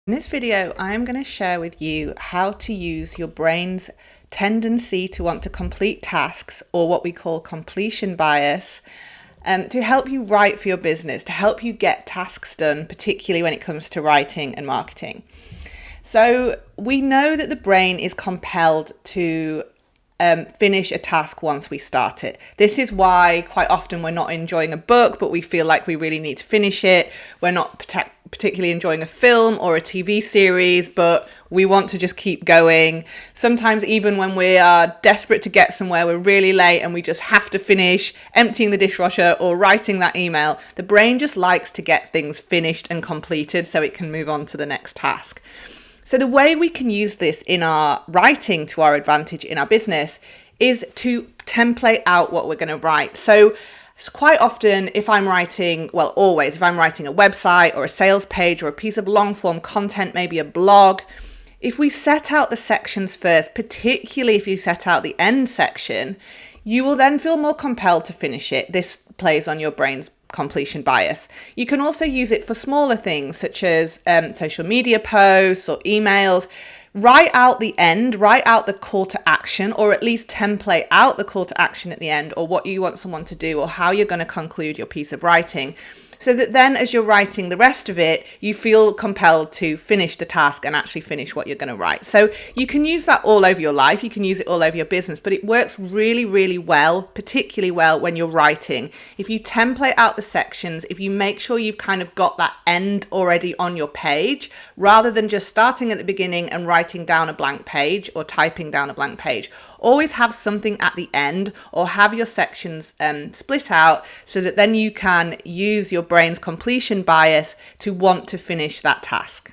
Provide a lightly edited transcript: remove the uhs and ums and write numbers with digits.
In this video, I'm going to share with you how to use your brain's tendency to want to complete tasks, or what we call completion bias, to help you write for your business, to help you get tasks done, particularly when it comes to writing and marketing. So we know that the brain is compelled to finish a task once we start it. This is why quite often we're not enjoying a book, but we feel like we really need to finish it. We're not particularly enjoying a film or a TV series, but we want to just keep going. Sometimes even when we are desperate to get somewhere, we're really late and we just have to finish emptying the dishwasher or writing that email. The brain just likes to get things finished and completed so it can move on to the next task. So the way we can use this in our writing to our advantage in our business is to template out what we're going to write. So quite often if I'm writing, always, if I'm writing a website or a sales page or a piece of long form content, maybe a blog, if we set out the sections first, particularly if you set out the end section, you will then feel more compelled to finish it. This plays on your brain's completion bias. You can also use it for smaller things such as social media posts or emails. Write out the end, write out the call to action, or at least template out the call to action at the end, or what you want someone to do, or how you're going to conclude your piece of writing. So that then as you're writing the rest of it, you feel compelled to finish the task and actually finish what you're going to write. So you can use that all over your life. You can use it all over your business, but it works really, really well, particularly well when you're writing. If you template out the sections, if you make sure you've kind of got that end already on your page, rather than just starting at the beginning and writing down a blank page or typing down a blank page, always have something at the end, or have your sections split out so that then you can use your brain's completion bias to want to finish that task.